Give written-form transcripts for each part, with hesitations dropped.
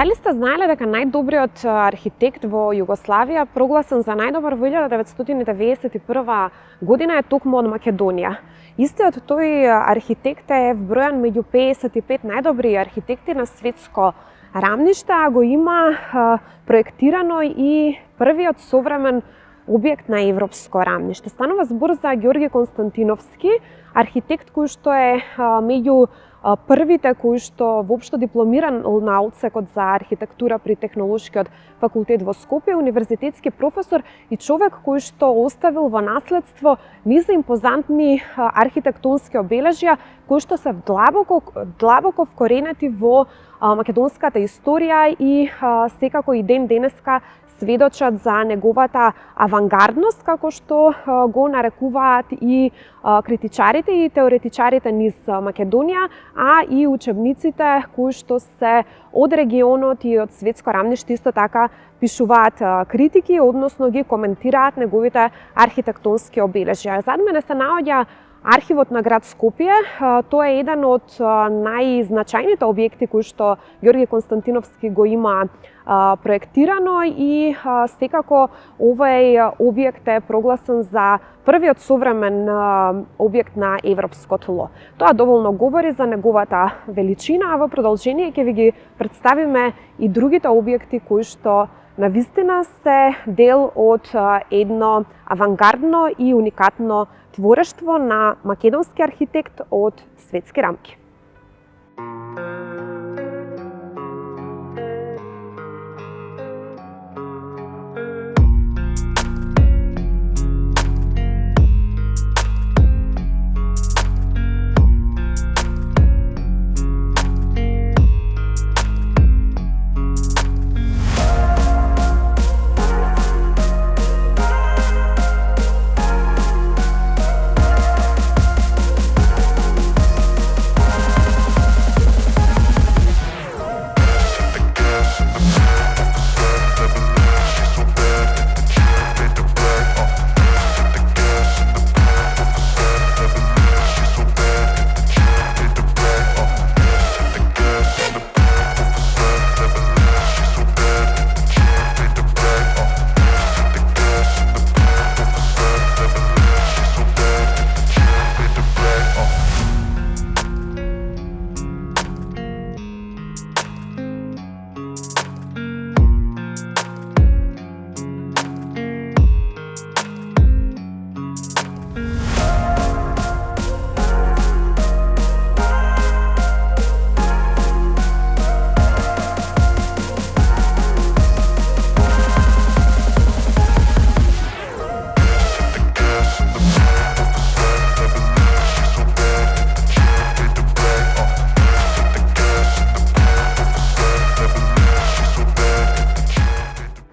Дали сте знаеле дека најдобриот архитект во Југославија, прогласен за најдобар во 1991 година, е токму од Македонија? Истиот тој архитект е вбројан меѓу 55 најдобри архитекти на светско рамниште, а го има проектирано и првиот современ објект на европско рамниште. Станува збор за Ѓорги Константиновски, архитект кој што е меѓу првите кои што воопшто дипломиран на одсекот за архитектура при Технолошкиот факултет во Скопје, универзитетски професор и човек кој што оставил во наследство низ импозантни архитектонски обележја кои што се длабоко вкоренети во македонската историја и секако и ден денеска сведочат за неговата авангардност, како што го нарекуваат и критичарите и теоретичарите низ Македонија, а и учебниците кои што се од регионот и од светско рамниште исто така пишуваат критики, односно ги коментираат неговите архитектонски обележја. Зад мене се наоѓа Архивот на град Скопје. Тоа е еден од најзначајните објекти кои што Ѓорги Константиновски го има проектирано и секако овој објект е прогласен за првиот современ објект на европско тло. Тоа доволно говори за неговата величина, а во продолжение ќе ви ги представиме и другите објекти кои што навистина се дел од едно авангардно и уникатно творештво на македонски архитект од светски рамки.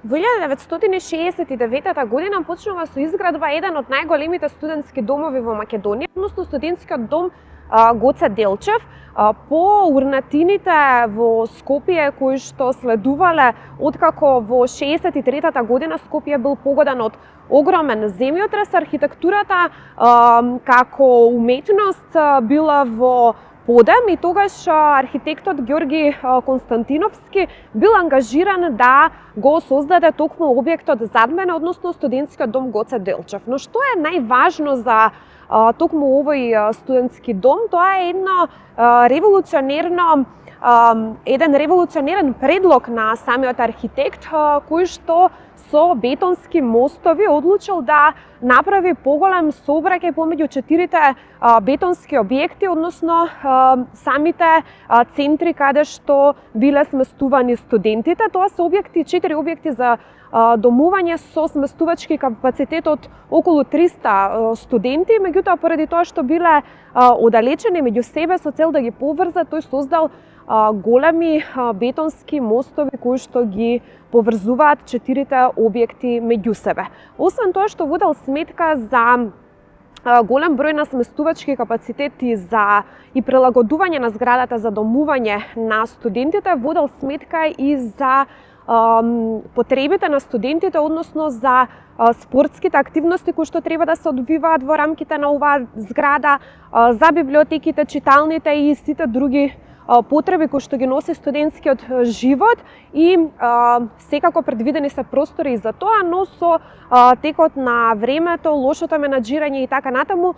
Во 1969 година почнува со изградба еден од најголемите студентски домови во Македонија, односно студентскиот дом Гоце Делчев. По урнатините во Скопје кои што следувале откако во 63-та година Скопје бил погоден од огромен земјотрес, архитектурата како уметност била во подем и тогаш архитектот Ѓорги Константиновски бил ангажиран да го создаде токму објектот зад мене, односно студентскиот дом Гоце Делчев. Но што е најважно за токму овој студентски дом? Тоа е еден револуционерен предлог на самиот архитект кој што со бетонски мостови одлучил да направи поголем сообраќај помеѓу четирите бетонски објекти, односно самите центри каде што биле сместувани студентите. Тоа се четири објекти за домување со сместувачки капацитет од околу 300 студенти, меѓутоа поради тоа што биле оддалечени меѓу себе со цел да ги поврза, тој создал големи бетонски мостови кои што ги поврзуваат четирите објекти меѓу себе. Освен тоа што водел сметка за голем број на сместувачки капацитети за и прилагодување на зградата за домување на студентите, водел сметка и за потребите на студентите, односно за спортските активности кои што треба да се одвиваат во рамките на оваа зграда, за библиотеките, читалните и сите други потреби кои што ги носи студентскиот живот и секако предвидени се простори за тоа, но со текот на времето, лошото менаџирање и така натаму,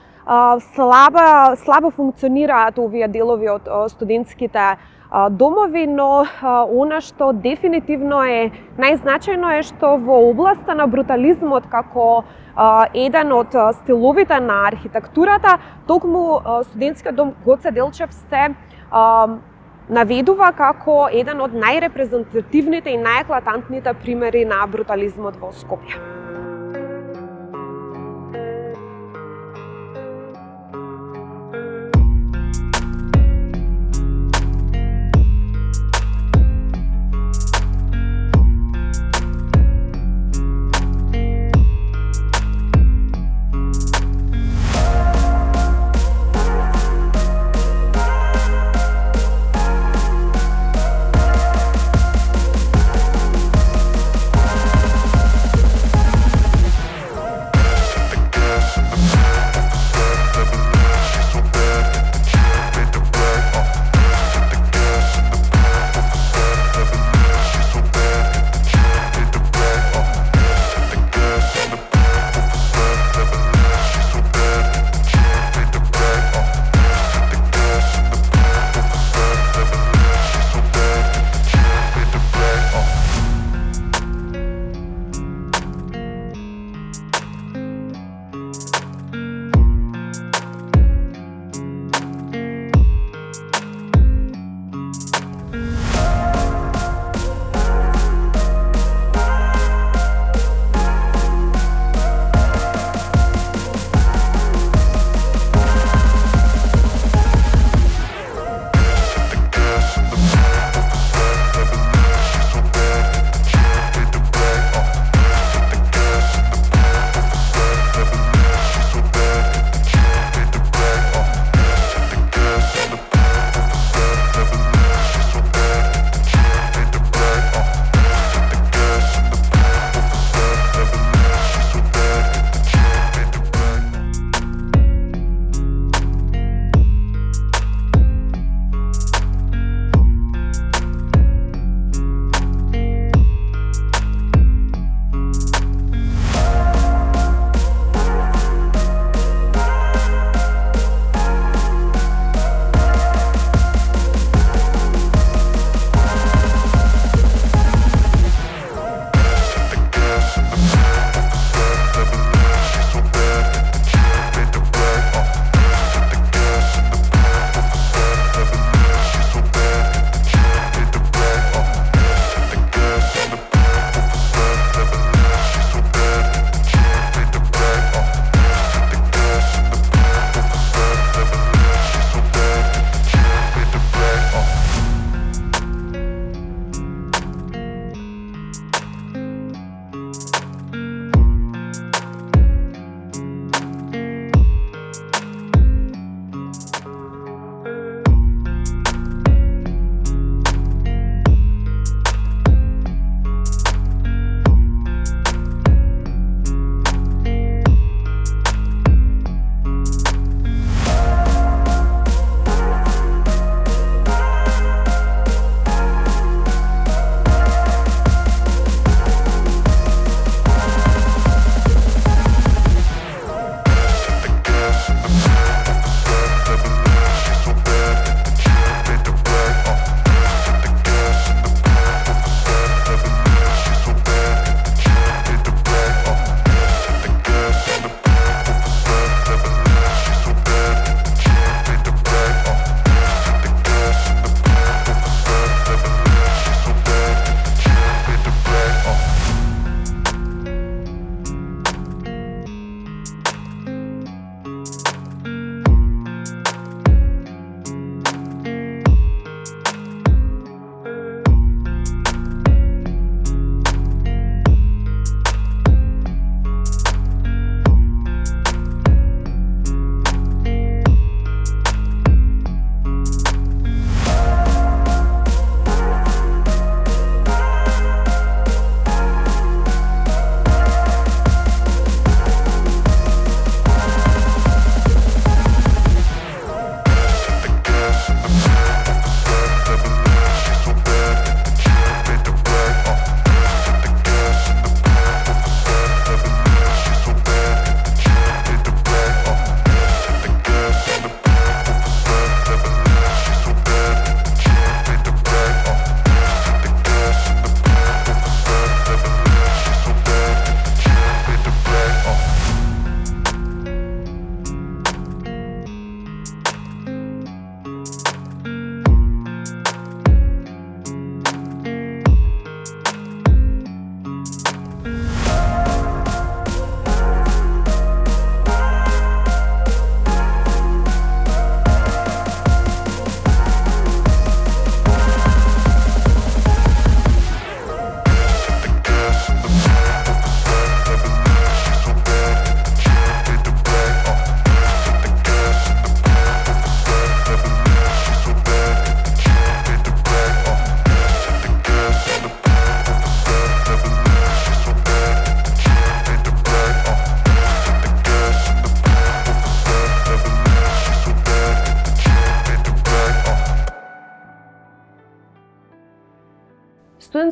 слабо функционираат овие делови од студентските домови, но она што дефинитивно е најзначајно е што во областа на брутализмот како еден од стиловите на архитектурата, токму студентскиот дом Гоце Делчев се наведува како еден од најрепрезентативните и најеклатантните примери на брутализмот во Скопје.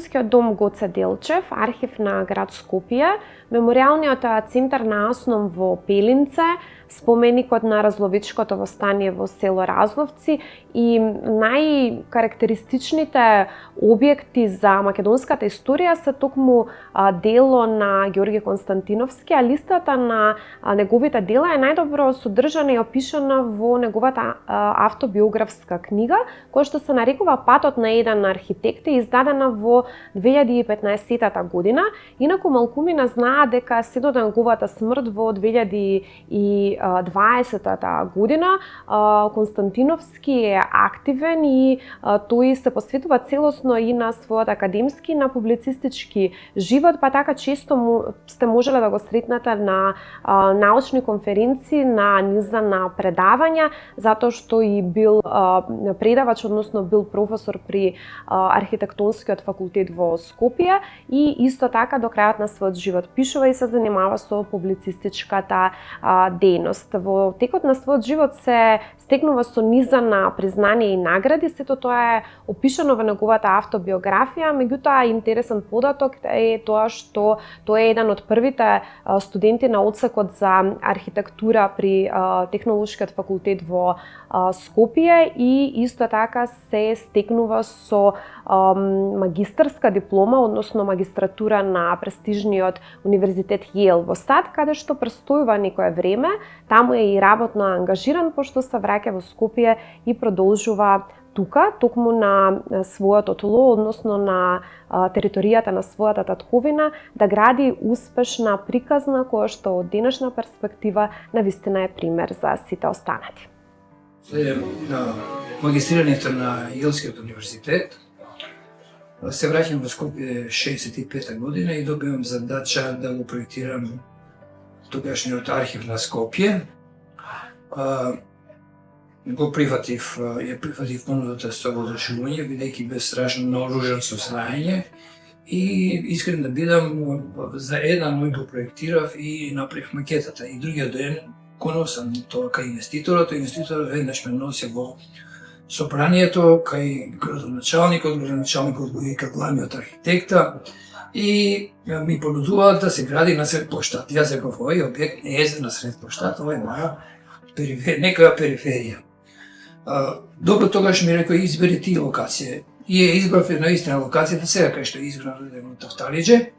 Студентскиот дом Гоце Делчев, архив на град Скопје, Меморијалниот центар на Аснон во Пелинце, споменикот на Разловичкото востание во село Разловци и најкарактеристичните објекти за македонската историја се токму дело на Ѓорги Константиновски, а листата на неговите дела е најдобро содржана и опишана во неговата автобиографска книга, која што се нарекува Патот на еден архитект, е издадена во 2015 година. Инаку малкумина знаат дека се до неговата смрт во 2020 година Константиновски е активен и тој се посветува целосно и на својот академски и на публицистички живот, па така често сте можеле да го сретнете на научни конференции, на низа на предавања, затоа што и бил предавач, односно бил професор при архитектонскиот факултет во Скопје и исто така до крајот на својот живот пишува и се занимава со публицистичката дејност. Во текот на својот живот се стекнува со низа на признание и награди, сето тоа е опишано во неговата автобиографија, меѓутоа интересен податок е тоа што тој е еден од првите студенти на одсекот за архитектура при Технолошкиот факултет во Скопје и исто така се стекнува со магистарска диплома, односно магистратура на престижниот универзитет Јел во САД, каде што престојува некое време. Таму е и работно ангажиран, пошто се враќа во Скопје и продолжува тука, токму на својот тло, односно на територијата на својата татковина, да гради успешна приказна која што од денешна перспектива навистина е пример за сите останати. Следем на магистрирањето на Јелскиот универзитет. Се враќам во Скопје 65 година и добивам задача да го проектирам тогашниот архив на Скопје. Ја прифатив понудата со воодушевување, бидејќи бе страшно наоружен со знаење и искрен да бидам, за еден мој го проектирав и направив макетата. И другиот ден го носам тоа кај инвеститорот веднаш ме носи во собранието кај градоначалникот го вика главниот архитекта и ми понудуваат да се гради на сред плоштад. Јас реков, овој објект не е на сред плоштад, ова е моја некоја периферија. Добро, тогаш ми рекој, избери ти локација. И избрав наистина локацијата сега кај што е изградено Тафталиџе.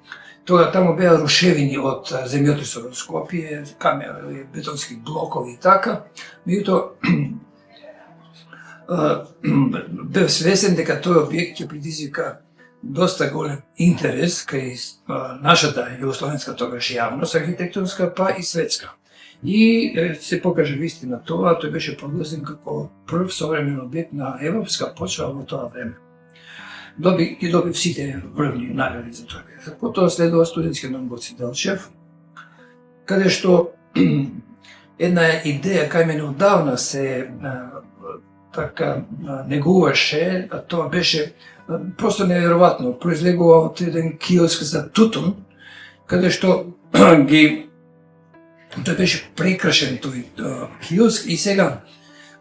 Тога таму беа рушевини од земјотресот во Скопје, камери, бетонски блокови и така. Меѓутоа бев свесен дека тој објект ќе предизвика доста голем интерес кај нашата југословенска тогаш јавност архитектонска, па и светска. И се покажа вистина тоа, тој беше прогласен како прв современ објект на европска почва во тоа време. Ги добив сите врвни награди за тоа. Потоа следува Студентскиот дом Гоце Делчев, каде што една идеја кај мене одавна се така негуваше, а тоа беше просто неверојатно. Произлегува од еден киоск за тутун, каде што тој беше прекрашен тој киоск и сега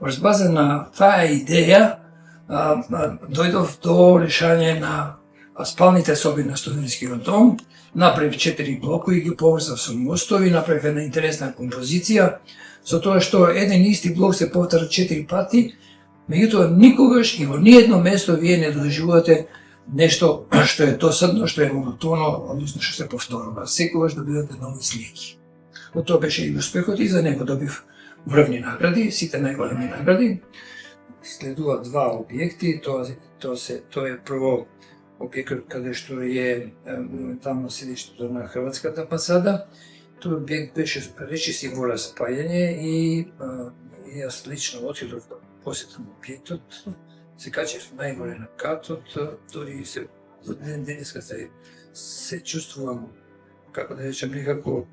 врз база на таа идеја дојдов до решање на спалните соби на Студентскиот дом, направив 4 блока и ги поврзав со мостови, направив една интересна композиција, со тоа што еден исти блок се повтора 4 пати, меѓутоа никогаш и во ниедно место вие не доживувате нешто што е досадно, што е монотонно, односно што се повторува. Секогаш добивате нови слики. Од тоа беше и успехот и за него добив врвни награди, сите најголеми награди. Следува два објекти, тоа е прво објектот каде што е моментално седиштето на Хрватската амбасада. Тој објект беше речиси во распајање и јас лично отидов да посетам објектот, се качев најгоре на катот, дори се во ден денеска се чувствувам, како да речем, некако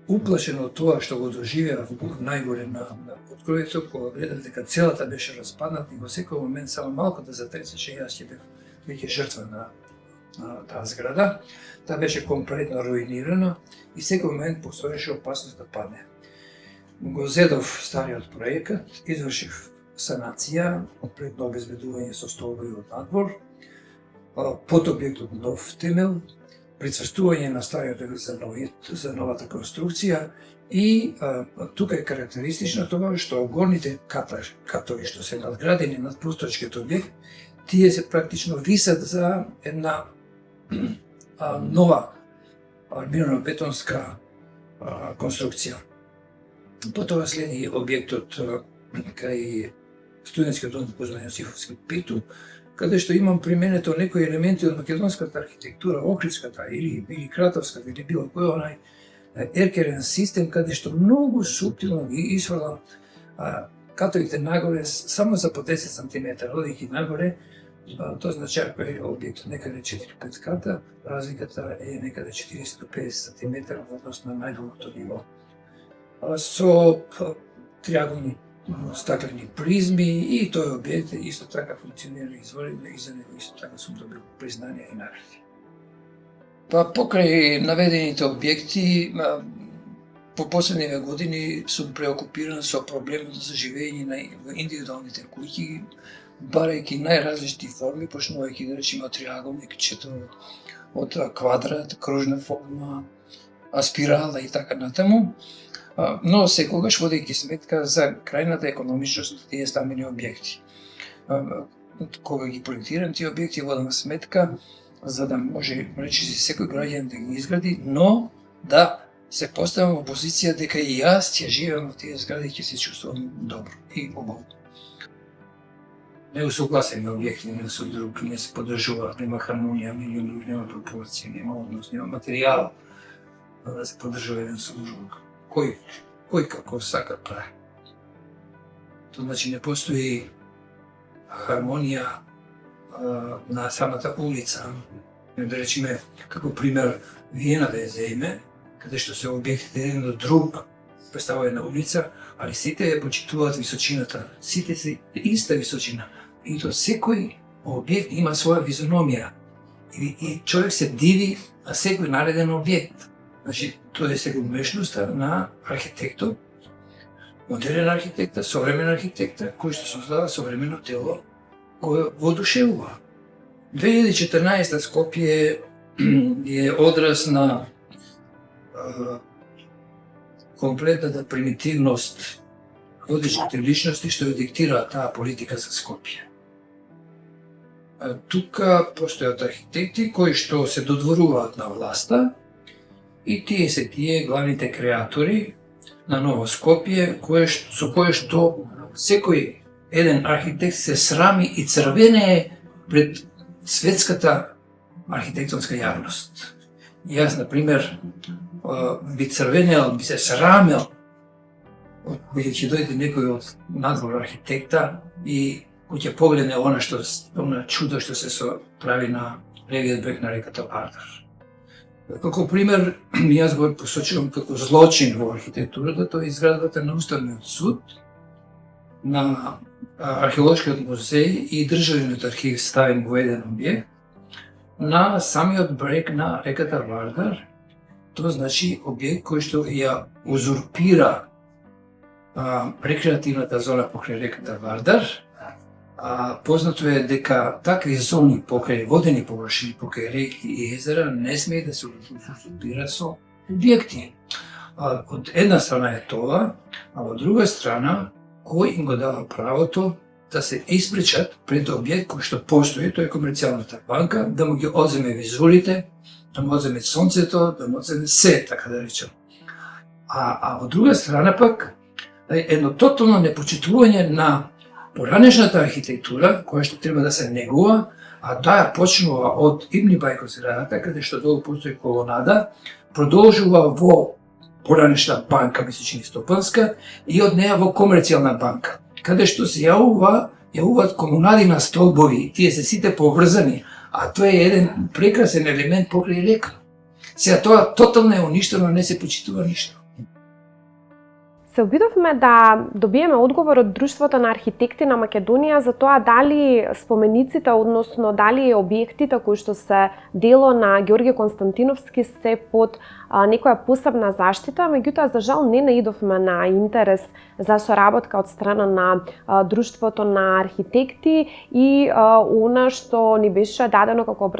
уплашен од тоа што го доживеав најгоре на поткровието, кога гледав дека целата беше распадната и во секој момент само малку да затресеше, јас ќе бев веќе жртва на таа зграда. Таа беше комплетно руинирана и секој момент постоеше опасност да падне. Го зедов стариот проектот, извршив санација, предно обезбедување со столбови од надвор, под објектот нов темел, прицрстување на стариот за новата конструкција и тука е карактеристично тоа што горните катови што се надградени над постоечкиот објект, тие се практично висат за една нова армирано-бетонска конструкција. Потоа следи објектот кај студентскиот дом за Јосифовски 5, каде што имам применето некои елементи од македонската архитектура, охридската или кратовската или било кој онај еркерен систем, каде што многу суптилно ги исфрлам катовите нагоре само за по 10 см, одејќи нагоре. Тоа значи ако е објектот некаде 4-5 ката, разликата е некаде 40-50 см во однос на најдолното ниво. Со триаголни стаклени призми и тој објект исто така функционира изворедно и за него исто така сум добил признание и награди. Покрај наведените објекти, по последниве години сум преокупиран со проблемот за живење на индивидуалните куќи, барајќи најразлични форми, почнувајќи да речеме од триаголник, од квадрат, кружна форма, спирала и така натаму. Но секогаш водејќи сметка за крајната економичност на тие стамбени објекти. Кога ги проектирам тие објекти, водам сметка за да може речиси секој граѓанин да ги изгради, но да се поставам во позиција дека и јас ќе живеам во тие згради и ќе се чувствувам добро и убаво. Неусогласени објекти еден со друг, не се поддржуваат, нема хармонија меѓу нив, нема пропорција, нема однос, нема материјал да се поддржува еден со друг. Кој како сака прави. Тоа значи не постои хармонија на самата улица. Да речеме, како пример, Виена да ја земе, каде што се објектите еден до друг представува една улица, али сите ја почитуваат височината, сите се иста височина. И тоа секој објект има своја физиономија. И човек се диви на секој нареден објект. Значи, тоа е сегумешноста на архитектот, модерен архитекта, современ архитекта, кој што создава современо дело, кој воодушевува. 2014 Скопје е одраз на комплетната примитивност водечките личности што ја диктираат таа политика за Скопје. Тука постојат архитекти кои што се додворуваат на власта и тие се тие главните креатори на ново Скопје, со кое што секој еден архитект се срами и црвенее пред светската архитектонска јавност. Јас, например, би црвенел, би се срамел, кога ќе дојде некој од надвор архитекта и кој ќе погледне она чудо што се прави на левиот брег на реката Вардар. Како пример, јас го посочувам како злочин во архитектурата, тоа е изградата на Уставниот суд, на Археолошкиот музеј и Државниот архив ставен во еден објект, на самиот брег на реката Вардар. Тоа значи објект кој што ја узурпира рекреативната зона покрај реката Вардар. Познато е дека такви зони покрај водени површини, покрај реки и езера не смее да се узурпира со објекти. Од една страна е тоа, а од друга страна кој им го дава правото да се испречат пред објект кој што постои, тоа е Комерцијалната банка, да му ги одземе визулите, да му одземе сонцето, да му одземе се, така да речем. А од друга страна пак, едно тотално непочитување на поранешната архитектура, која што треба да се негува, а таа почнува од Ибни Бајко зградата, каде што долу постои колонада, продолжува во поранешна банка, мислечни Стопанска, и од неја во Комерцијална банка, каде што се јавуваат колонади на столбови, тие се сите поврзани, а тоа е еден прекрасен елемент покрај река. Сега тоа тотално е уништено, не се почитува ништо. Се обидовме да добиеме одговор од Друштвото на архитекти на Македонија за тоа дали спомениците, односно дали објектите кои што се дело на Ѓорѓе Константиновски се под некоја посебна заштита, меѓутоа за жал не наидовме на интерес за соработка од страна на друштвото на архитекти и она што ни беше дадено како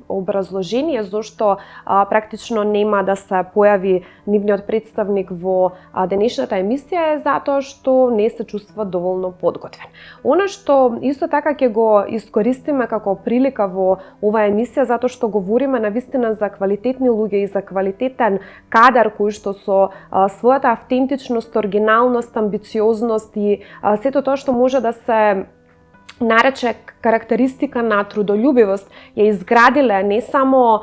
образложение зошто практично нема да се појави нивниот представник во денешната емисија е затоа што не се чувствува доволно подготвен. Она што исто така ќе го искористиме како прилика во оваа емисија затоа што говориме навистина за квалитетни луѓе и за квалитетен кадар кој што со својата автентичност, оригиналност, амбициозност и сето тоа што може да се нарече карактеристика на трудолюбивост ја изградиле не само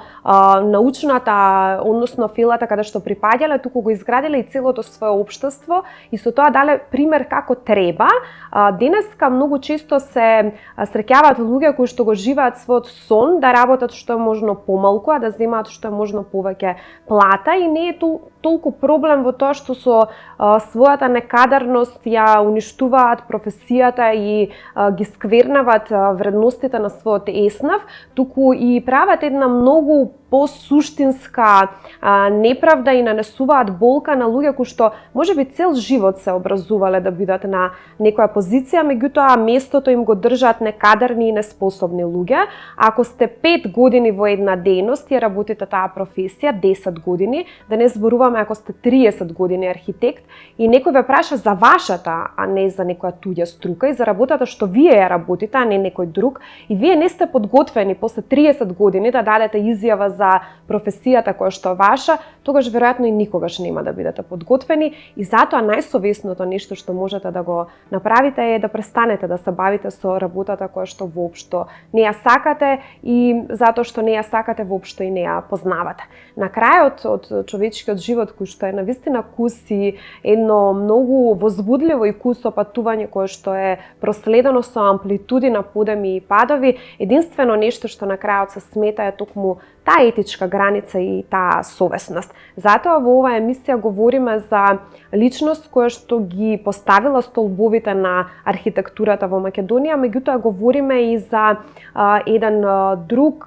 научната, односно филата каде што припаѓале, туку го изградиле и целото свое општество и со тоа дале пример како треба. Денеска многу често се среќаваат луѓе кои што го живеат својот сон да работат што е можно помалку, а да земаат што е можно повеќе плата и не е толку проблем во тоа што со својата некадарност ја уништуваат професијата и ги сквернават вредностите на својот еснав, туку и прават една многу посуштинска неправда и нанесуваат болка на луѓе кои што можеби цел живот се образувале да бидат на некоја позиција, меѓутоа местото им го држат некадарни и неспособни луѓе. Ако сте 5 години во една дејност и работите таа професија, 10 години, да не зборуваме ако сте 30 години архитект и некој ве праша за вашата, а не за некоја туѓа струка и за работата што вие ја работите, а не некој друг, и вие не сте подготвени после 30 години да дадете изјава за професијата која што ваша, тогаш веројатно и никогаш нема да бидете подготвени и затоа најсовесното нешто што можете да го направите е да престанете да се бавите со работата која што воопшто не ја сакате и затоа што не ја сакате воопшто и не ја познавате. На крајот од човечкиот живот кој што е навистина кус и едно многу возбудливо и кусо патување кое што е проследено со амплитуди на подеми и падови, единствено нешто што на крајот се смета е токму таа етичка граница и таа совесност. Затоа во оваа емисија говориме за личност која што ги поставила столбовите на архитектурата во Македонија, меѓутоа говориме и за еден друг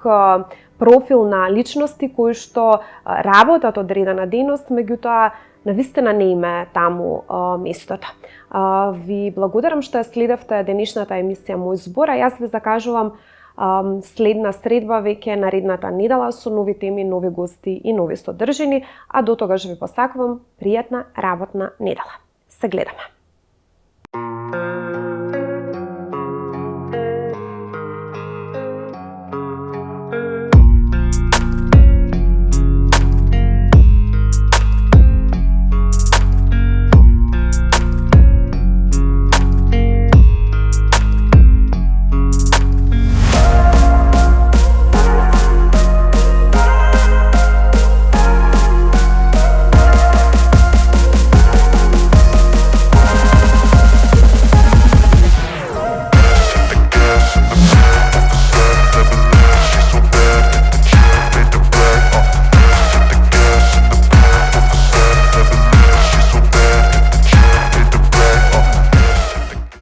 профил на личности кои што работат одредена дејност, меѓутоа навистина не име таму местото. Ви благодарам што ја следевте денешната емисија Мој збор, а јас ви закажувам следна средба веќе наредната недела со нови теми, нови гости и нови содржини, а до тогаш ви посакувам пријатна работна недела. Се гледаме!